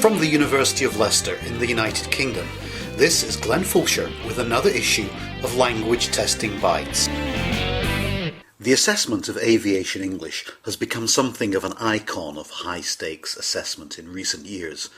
From the University of Leicester in the United Kingdom, this is Glenn Fulshire with another issue of Language Testing Bytes. The assessment of aviation English has become something of an icon of high-stakes assessment in recent years,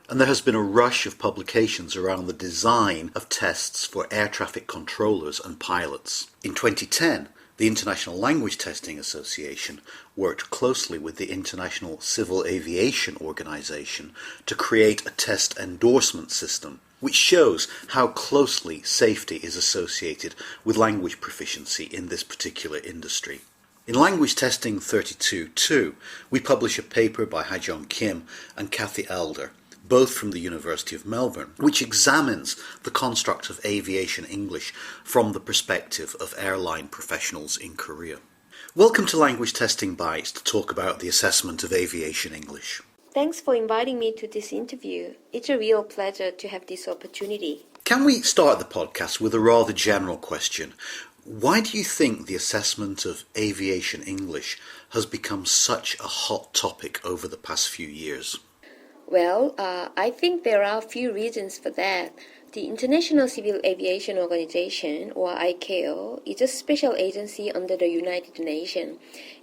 and there has been a rush of publications around the design of tests for air traffic controllers and pilots. In 2010, the International Language Testing Association worked closely with the International Civil Aviation Organization to create a test endorsement system, which shows how closely safety is associated with language proficiency in this particular industry. In Language Testing 32.2, we publish a paper by Hyejeong Kim and Kathy Elder, both from the University of Melbourne, which examines the construct of aviation English from the perspective of airline professionals in Korea. Welcome to Language Testing Bytes to talk about the assessment of aviation English. Thanks for inviting me to this interview. It's a real pleasure to have this opportunity. Can we start the podcast with a rather general question? Why do you think the assessment of aviation English has become such a hot topic over the past few years? Well, I think there are a few reasons for that. The International Civil Aviation Organization, or ICAO, is a special agency under the United Nations,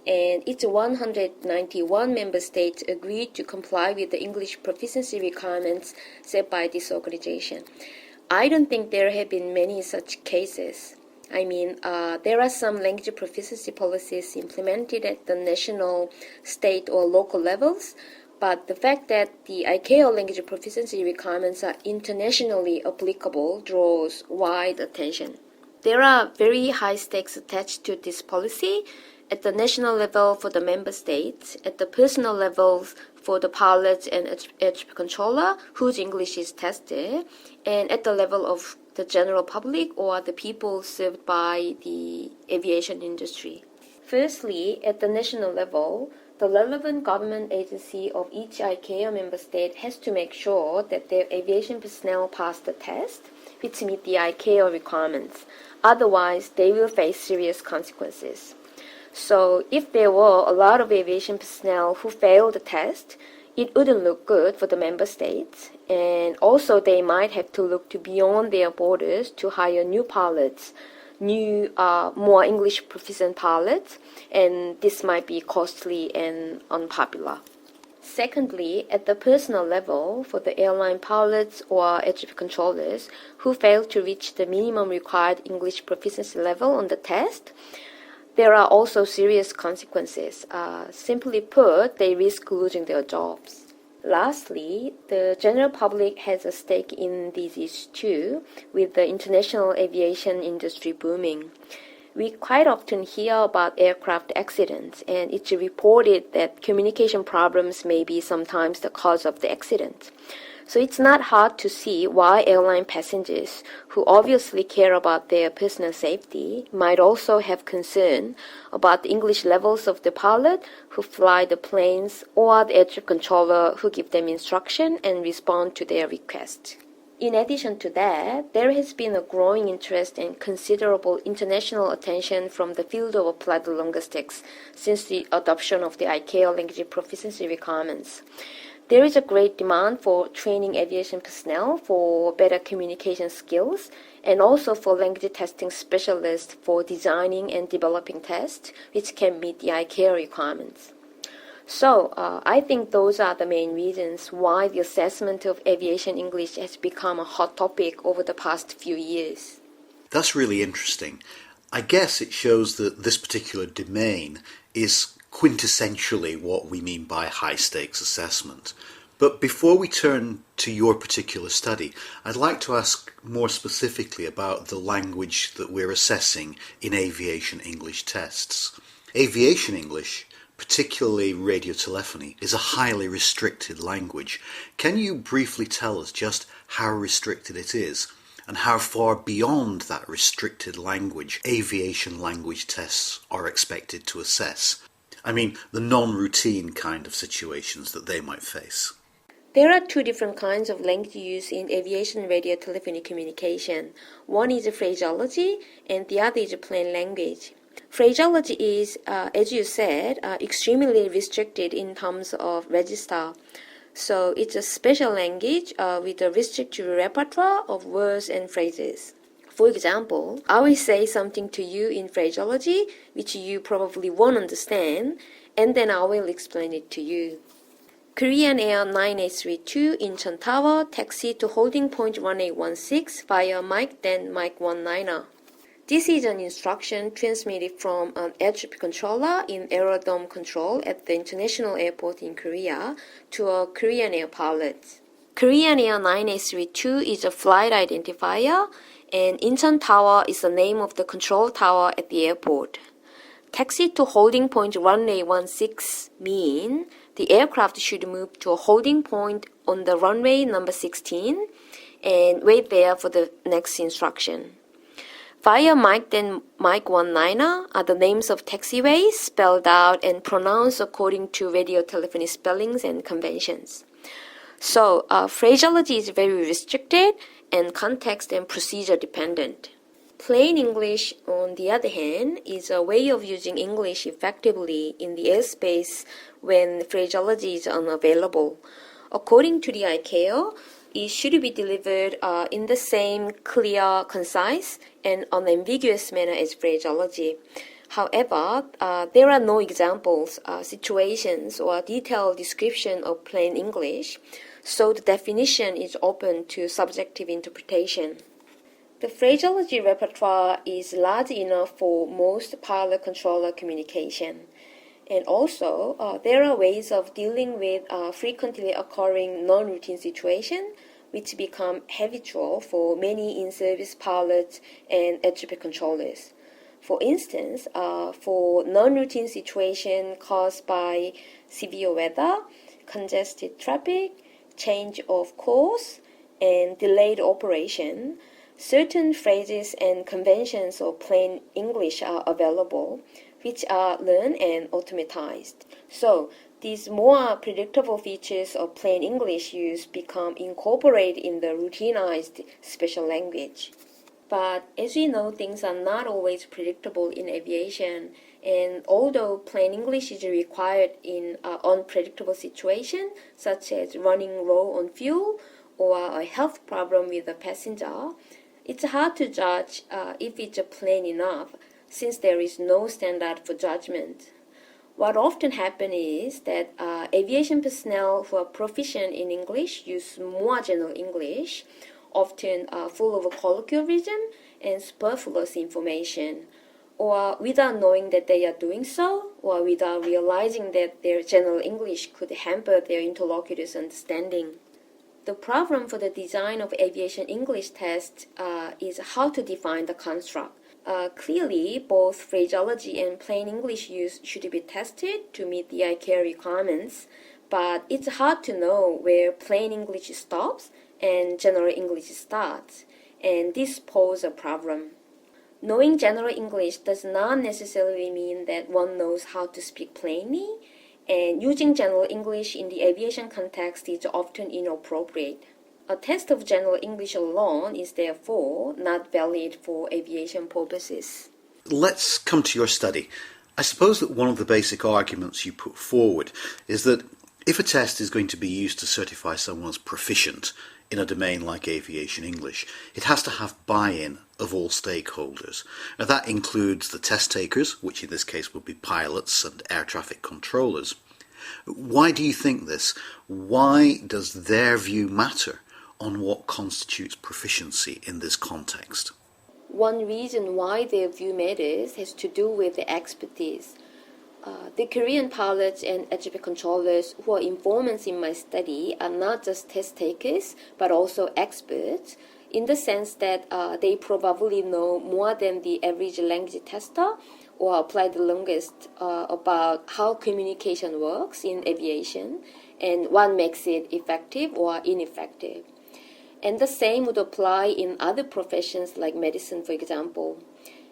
and its 191 member states agreed to comply with the English proficiency requirements set by this organization. I don't think there have been many such cases. There are some language proficiency policies implemented at the national, state, or local levels, but the fact that the ICAO language proficiency requirements are internationally applicable draws wide attention. There are very high stakes attached to this policy at the national level for the member states, at the personal level for the pilots and air traffic controller whose English is tested, and at the level of the general public or the people served by the aviation industry. Firstly, at the national level, the relevant government agency of each ICAO member state has to make sure that their aviation personnel pass the test, which meet the ICAO requirements. Otherwise, they will face serious consequences. So, if there were a lot of aviation personnel who failed the test, it wouldn't look good for the member states, and also they might have to look to beyond their borders to hire new pilots, new, more English proficient pilots, and this might be costly and unpopular. Secondly, at the personal level, for the airline pilots or air traffic controllers who fail to reach the minimum required English proficiency level on the test, there are also serious consequences. Simply put, they risk losing their jobs. Lastly, the general public has a stake in these issues too, with the international aviation industry booming. We quite often hear about aircraft accidents, and it's reported that communication problems may be sometimes the cause of the accident. So it's not hard to see why airline passengers, who obviously care about their personal safety, might also have concern about the English levels of the pilot who fly the planes or the air traffic controller who give them instruction and respond to their request. In addition to that, there has been a growing interest and considerable international attention from the field of applied linguistics since the adoption of the ICAO language proficiency requirements. There is a great demand for training aviation personnel for better communication skills and also for language testing specialists for designing and developing tests which can meet the ICAO requirements. So, I think those are the main reasons why the assessment of aviation English has become a hot topic over the past few years. That's really interesting. I guess it shows that this particular domain is quintessentially what we mean by high-stakes assessment. But before we turn to your particular study, I'd like to ask more specifically about the language that we're assessing in aviation English tests. Aviation English, particularly radiotelephony, is a highly restricted language. Can you briefly tell us just how restricted it is and how far beyond that restricted language aviation language tests are expected to assess? I mean, the non-routine kind of situations that they might face. There are two different kinds of language used in aviation radio telephony communication. One is phraseology and the other is plain language. Phraseology is, as you said, extremely restricted in terms of register. So it's a special language with a restricted repertoire of words and phrases. For example, I will say something to you in phraseology which you probably won't understand, and then I will explain it to you. Korean Air 9832 Incheon Tower, taxi to holding point 1816 via Mike then Mike 19er. This is an instruction transmitted from an air traffic controller in aerodrome control at the international airport in Korea to a Korean Air pilot. Korean Air 9832 is a flight identifier, and Incheon Tower is the name of the control tower at the airport. Taxi to holding point 1816 mean the aircraft should move to a holding point on the runway number 16 and wait there for the next instruction. Via Mike then Mike 19er are the names of taxiways spelled out and pronounced according to radio telephony spellings and conventions. So phraseology is very restricted and context and procedure dependent. Plain English, on the other hand, is a way of using English effectively in the airspace when phraseology is unavailable. According to the ICAO, it should be delivered in the same clear, concise, and unambiguous manner as phraseology. However, there are no examples, situations, or detailed description of plain English, so the definition is open to subjective interpretation. The phraseology repertoire is large enough for most pilot-controller communication. And also, there are ways of dealing with frequently occurring non-routine situations which become habitual for many in-service pilots and air traffic controllers. For instance, for non-routine situations caused by severe weather, congested traffic, change of course, and delayed operation, certain phrases and conventions of plain English are available, which are learned and automatized. So, these more predictable features of plain English use become incorporated in the routinized special language. But as we know, things are not always predictable in aviation, and although plain English is required in unpredictable situations, such as running low on fuel or a health problem with a passenger, it's hard to judge if it's plain enough, since there is no standard for judgment. What often happens is that aviation personnel who are proficient in English use more general English, often full of colloquialism and superfluous information, or without knowing that they are doing so, or without realizing that their general English could hamper their interlocutor's understanding. The problem for the design of aviation English tests is how to define the construct. Clearly, both phraseology and plain English use should be tested to meet the ICAO requirements, but it's hard to know where plain English stops and general English starts, and this poses a problem. Knowing general English does not necessarily mean that one knows how to speak plainly, and using general English in the aviation context is often inappropriate. A test of general English alone is therefore not valid for aviation purposes. Let's come to your study. I suppose that one of the basic arguments you put forward is that if a test is going to be used to certify someone as proficient in a domain like aviation English, it has to have buy-in of all stakeholders. Now that includes the test takers, which in this case would be pilots and air traffic controllers. Why do you think this? Why does their view matter on what constitutes proficiency in this context? One reason why their view matters has to do with the expertise. The Korean pilots and air traffic controllers who are informants in my study are not just test takers, but also experts, in the sense that they probably know more than the average language tester or apply the longest about how communication works in aviation and what makes it effective or ineffective. And the same would apply in other professions like medicine, for example.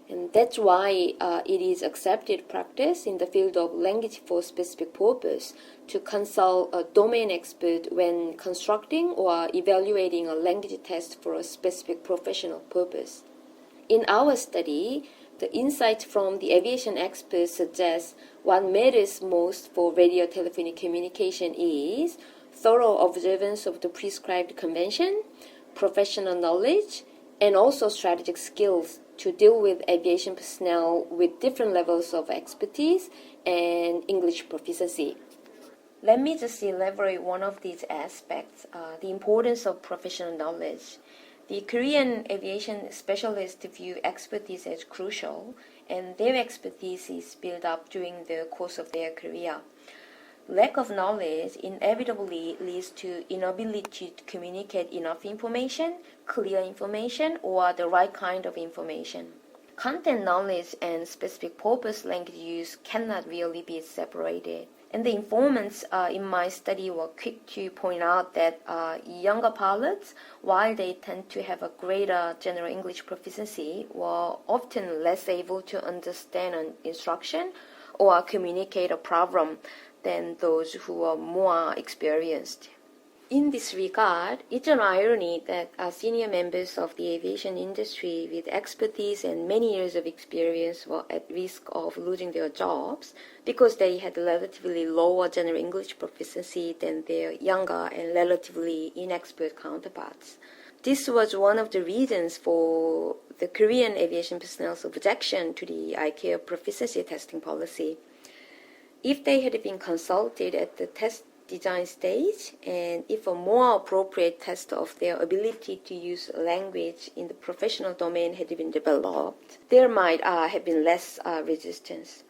And that's why it is accepted practice in the field of language for specific purpose to consult a domain expert when constructing or evaluating a language test for a specific professional purpose. In our study, the insights from the aviation experts suggest what matters most for radio telephony communication is, thorough observance of the prescribed convention, professional knowledge, and also strategic skills to deal with aviation personnel with different levels of expertise and English proficiency. Let me just elaborate one of these aspects, the importance of professional knowledge. The Korean aviation specialists view expertise as crucial, and their expertise is built up during the course of their career. Lack of knowledge inevitably leads to inability to communicate enough information, clear information, or the right kind of information. Content knowledge and specific purpose language use cannot really be separated. And the informants in my study were quick to point out that younger pilots, while they tend to have a greater general English proficiency, were often less able to understand an instruction or communicate a problem than those who were more experienced. In this regard, it's an irony that senior members of the aviation industry with expertise and many years of experience were at risk of losing their jobs because they had relatively lower general English proficiency than their younger and relatively inexpert counterparts. This was one of the reasons for the Korean aviation personnel's objection to the ICAO proficiency testing policy. If they had been consulted at the test design stage, and if a more appropriate test of their ability to use language in the professional domain had been developed, there might have been less resistance.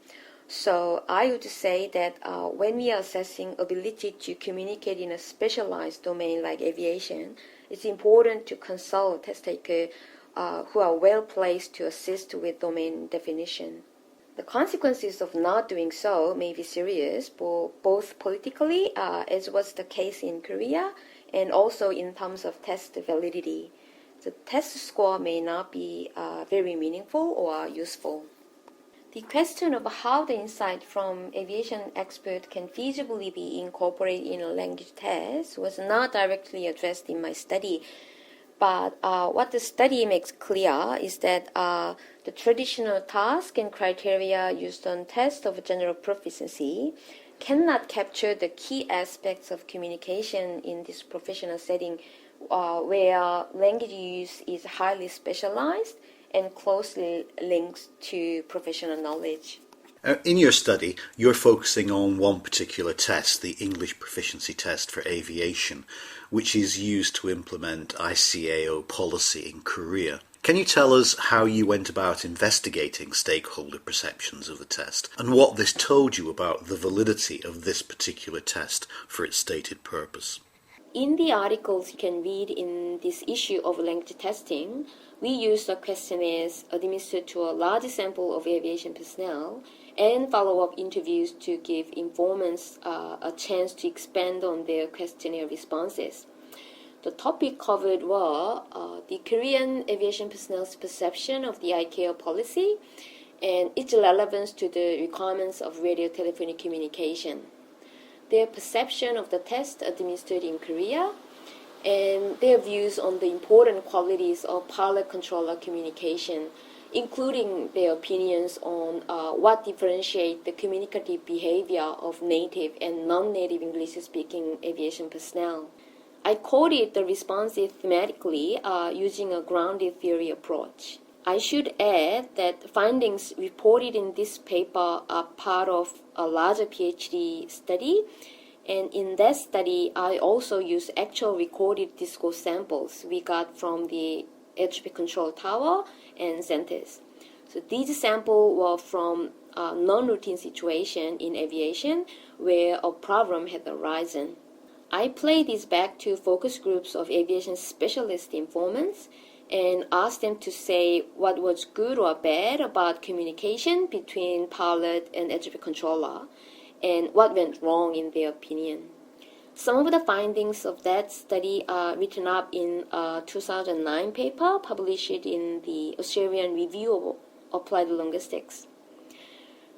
So I would say that when we are assessing ability to communicate in a specialized domain like aviation, it's important to consult test takers who are well placed to assist with domain definition. The consequences of not doing so may be serious, both politically, as was the case in Korea, and also in terms of test validity. The test score may not be very meaningful or useful. The question of how the insight from aviation experts can feasibly be incorporated in a language test was not directly addressed in my study. But what the study makes clear is that the traditional task and criteria used on tests of general proficiency cannot capture the key aspects of communication in this professional setting where language use is highly specialized and closely linked to professional knowledge. In your study, you're focusing on one particular test, the English Proficiency Test for Aviation, which is used to implement ICAO policy in Korea. Can you tell us how you went about investigating stakeholder perceptions of the test and what this told you about the validity of this particular test for its stated purpose? In the articles you can read in this issue of language testing, we used questionnaires administered to a large sample of aviation personnel and follow-up interviews to give informants a chance to expand on their questionnaire responses. The topic covered were the Korean aviation personnel's perception of the ICAO policy and its relevance to the requirements of radio telephonic communication, their perception of the test administered in Korea, and their views on the important qualities of pilot-controller communication, including their opinions on what differentiates the communicative behavior of native and non-native English-speaking aviation personnel. I coded the responses thematically using a grounded theory approach. I should add that findings reported in this paper are part of a larger PhD study, and in that study, I also used actual recorded discourse samples we got from the air traffic control tower and centers. So these samples were from a non-routine situation in aviation where a problem had arisen. I played this back to focus groups of aviation specialist informants and asked them to say what was good or bad about communication between pilot and air traffic controller and what went wrong in their opinion. Some of the findings of that study are written up in a 2009 paper published in the Australian Review of Applied Linguistics.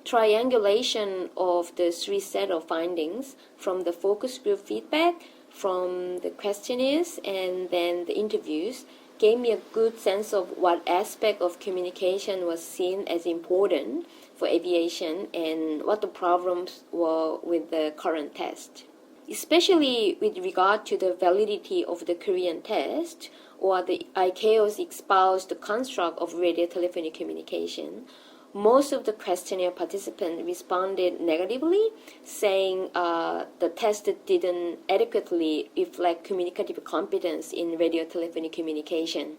Triangulation of the three set of findings from the focus group feedback, from the questionnaires, and then the interviews gave me a good sense of what aspect of communication was seen as important for aviation and what the problems were with the current test. especially with regard to the validity of the Korean test or the ICAO's espoused construct of radio telephony communication. Most of the questionnaire participants responded negatively, saying the test didn't adequately reflect communicative competence in radio telephony communication.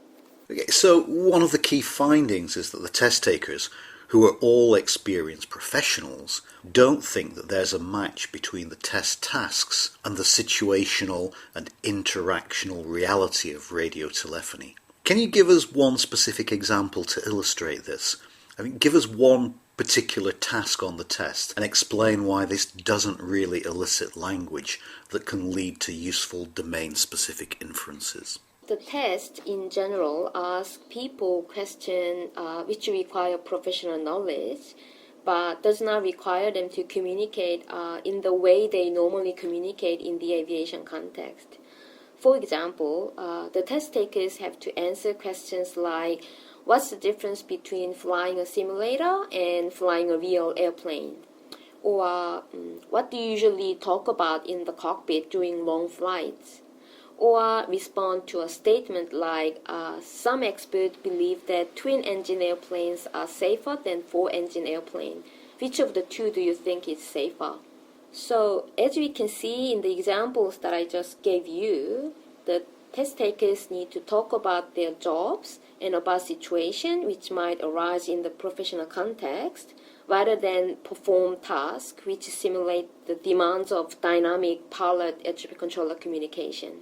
Okay, so one of the key findings is that the test takers, who are all experienced professionals, don't think that there's a match between the test tasks and the situational and interactional reality of radio telephony. Can you give us one specific example to illustrate this? I mean, give us one particular task on the test and explain why this doesn't really elicit language that can lead to useful domain-specific inferences. The test in general asks people questions which require professional knowledge, but does not require them to communicate in the way they normally communicate in the aviation context. For example, the test takers have to answer questions like, what's the difference between flying a simulator and flying a real airplane? Or what do you usually talk about in the cockpit during long flights? Or respond to a statement like, some experts believe that twin-engine airplanes are safer than four-engine airplanes. Which of the two do you think is safer? So, as we can see in the examples that I just gave you, the test takers need to talk about their jobs and about situations which might arise in the professional context, rather than perform tasks which simulate the demands of dynamic pilot air traffic controller communication.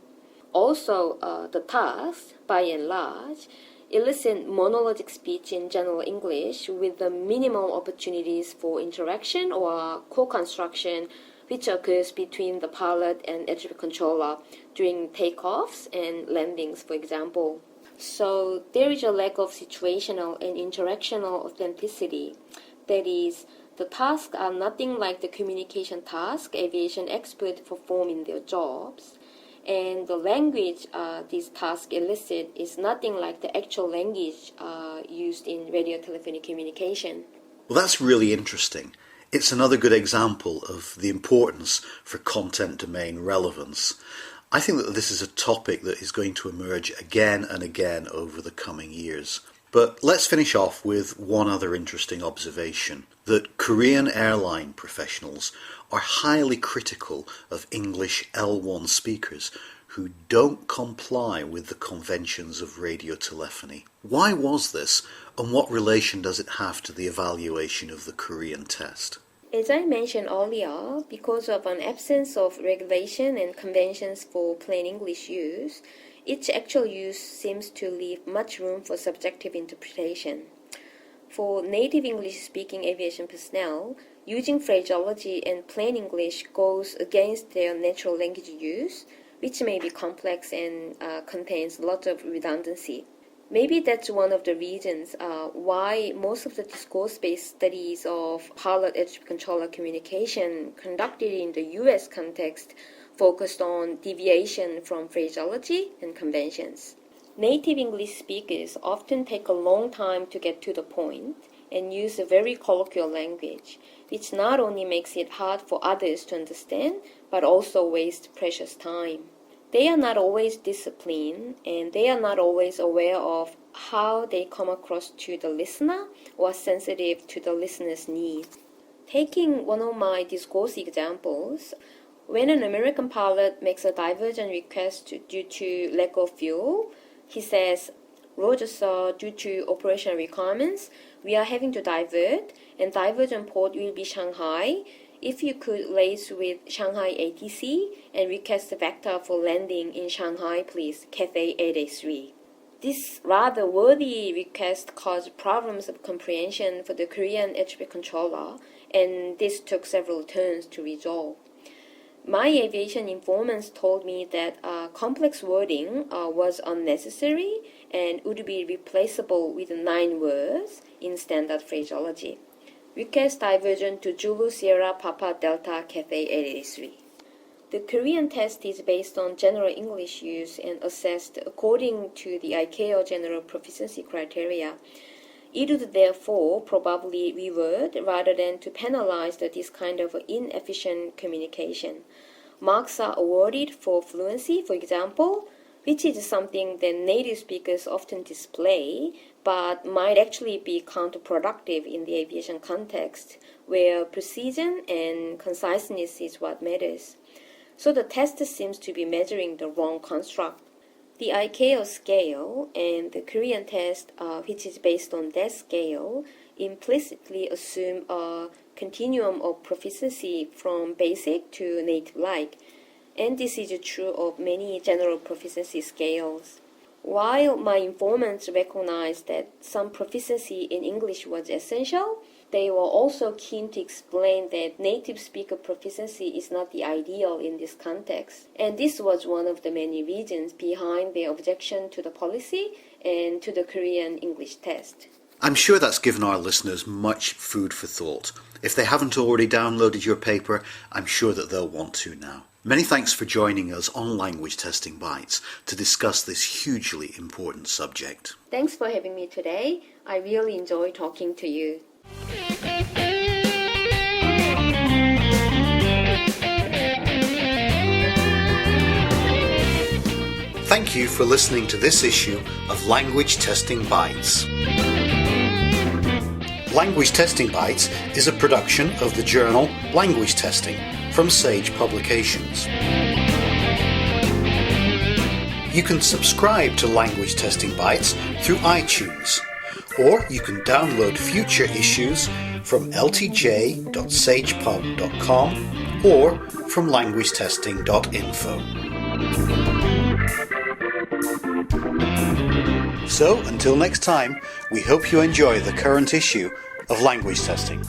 Also, the tasks, by and large, elicit monologic speech in general English with the minimal opportunities for interaction or co-construction which occurs between the pilot and air traffic controller during takeoffs and landings, for example. So there is a lack of situational and interactional authenticity. That is, the tasks are nothing like the communication task aviation experts perform in their jobs, and the language these tasks elicit is nothing like the actual language used in radio telephony communication. Well, that's really interesting. It's another good example of the importance for content domain relevance. I think that this is a topic that is going to emerge again and again over the coming years. But let's finish off with one other interesting observation, that Korean airline professionals are highly critical of English L1 speakers who don't comply with the conventions of radio telephony. Why was this, and what relation does it have to the evaluation of the Korean test? As I mentioned earlier, because of an absence of regulation and conventions for plain English use, its actual use seems to leave much room for subjective interpretation. For native English-speaking aviation personnel, using phraseology and plain English goes against their natural language use, which may be complex and contains a lot of redundancy. Maybe that's one of the reasons why most of the discourse-based studies of pilot air traffic controller communication conducted in the US context focused on deviation from phraseology and conventions. Native English speakers often take a long time to get to the point and use a very colloquial language, which not only makes it hard for others to understand, but also wastes precious time. They are not always disciplined, and they are not always aware of how they come across to the listener or sensitive to the listener's needs. Taking one of my discourse examples, when an American pilot makes a diversion request due to lack of fuel, he says, "Roger, sir, due to operational requirements, we are having to divert, and diversion port will be Shanghai. If you could liaise with Shanghai ATC and request a vector for landing in Shanghai, please, Cathay 883. This rather worthy request caused problems of comprehension for the Korean air traffic controller, and this took several turns to resolve. My aviation informants told me that complex wording was unnecessary and would be replaceable with 9 words in standard phraseology. Request diversion to Zulu Sierra Papa Delta Cathay 883. The Korean test is based on general English use and assessed according to the ICAO General Proficiency Criteria. It would therefore probably reward rather than to penalize this kind of inefficient communication. marks are awarded for fluency, for example, which is something that native speakers often display, but might actually be counterproductive in the aviation context, where precision and conciseness is what matters. So the test seems to be measuring the wrong construct. The ICAO scale and the Korean test, which is based on that scale, implicitly assume a continuum of proficiency from basic to native-like, and this is true of many general proficiency scales. While my informants recognized that some proficiency in English was essential, they were also keen to explain that native speaker proficiency is not the ideal in this context. And this was one of the many reasons behind their objection to the policy and to the Korean English test. I'm sure that's given our listeners much food for thought. If they haven't already downloaded your paper, I'm sure that they'll want to now. Many thanks for joining us on Language Testing Bytes to discuss this hugely important subject. Thanks for having me today. I really enjoy talking to you. Thank you for listening to this issue of Language Testing Bytes. Language Testing Bytes is a production of the journal Language Testing from Sage Publications. You can subscribe to Language Testing Bytes through iTunes, or you can download future issues from ltj.sagepub.com or from languagetesting.info. So, until next time, we hope you enjoy the current issue of Language Testing.